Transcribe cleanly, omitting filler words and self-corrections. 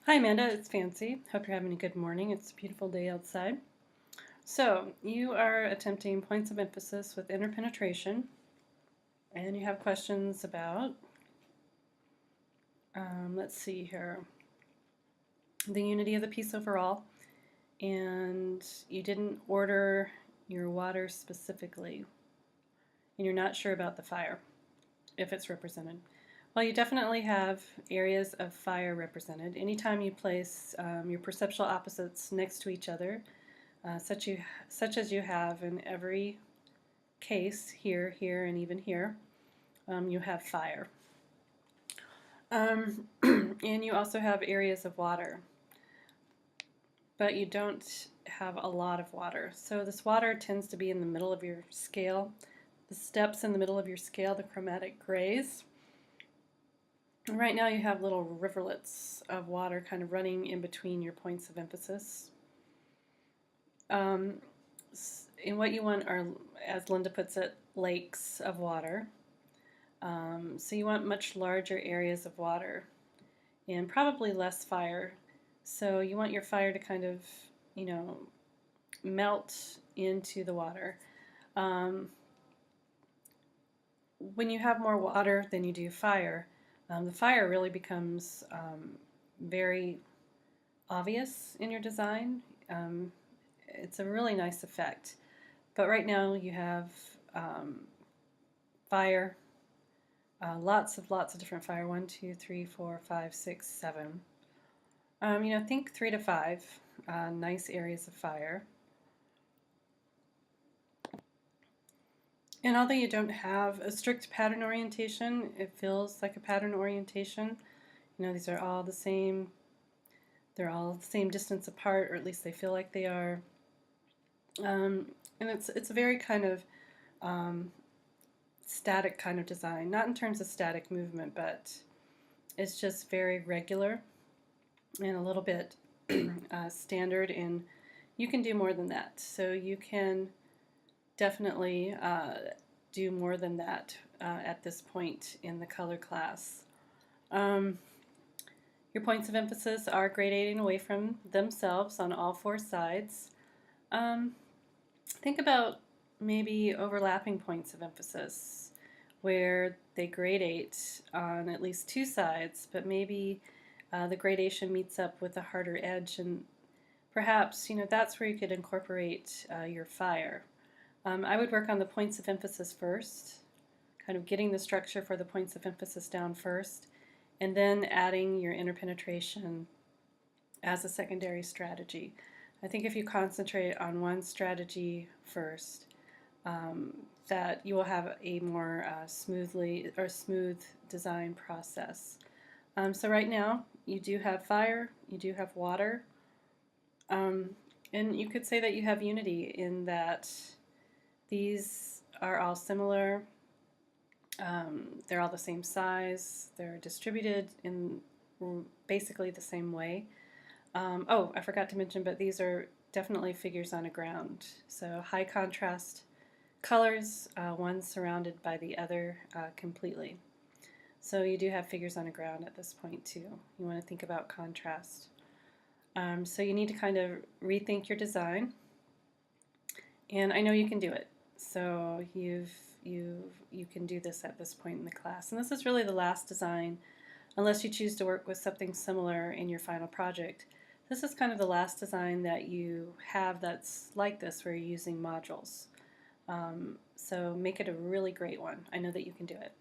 Hi Amanda, it's Fancy. Hope you're having a good morning. It's a beautiful day outside. So, you are attempting points of emphasis with interpenetration, and you have questions about, let's see here, the unity of the piece overall, and you didn't order your water specifically, and you're not sure about the fire, if it's represented. Well, you definitely have areas of fire represented. Anytime you place your perceptual opposites next to each other, such as you have in every case, here, here, and even here, you have fire. And you also have areas of water, but you don't have a lot of water. So this water tends to be in the middle of your scale. The steps in the middle of your scale, the chromatic grays. And right now you have little rivulets of water kind of running in between your points of emphasis. And what you want are, as Linda puts it, lakes of water. So you want much larger areas of water and probably less fire. So you want your fire to kind of, melt into the water. When you have more water than you do fire, the fire really becomes very obvious in your design. It's a really nice effect. But right now you have fire, lots of different fire. 1, 2, 3, 4, 5, 6, 7. Think 3 to 5 nice areas of fire. And although you don't have a strict pattern orientation, it feels like a pattern orientation. These are all the same. They're all the same distance apart, or at least they feel like they are. And it's a very kind of static kind of design, not in terms of static movement, but it's just very regular and a little bit standard, and you can do more than that. So you can definitely do more than that at this point in the color class. Your points of emphasis are gradating away from themselves on all 4 sides. Think about maybe overlapping points of emphasis where they gradate on at least 2 sides, but maybe the gradation meets up with a harder edge, and perhaps that's where you could incorporate your fire. I would work on the points of emphasis first, kind of getting the structure for the points of emphasis down first, and then adding your interpenetration as a secondary strategy. I think if you concentrate on one strategy first, that you will have a more smooth design process. So right now you do have fire, you do have water, and you could say that you have unity in that these are all similar. They're all the same size. They're distributed in basically the same way. Oh, I forgot to mention, but these are definitely figures on a ground. So high contrast colors, one surrounded by the other completely. So you do have figures on a ground at this point too. You want to think about contrast. So you need to kind of rethink your design, and I know you can do it. So you can do this at this point in the class. And this is really the last design, unless you choose to work with something similar in your final project. This is kind of the last design that you have that's like this, where you're using modules. So make it a really great one. I know that you can do it.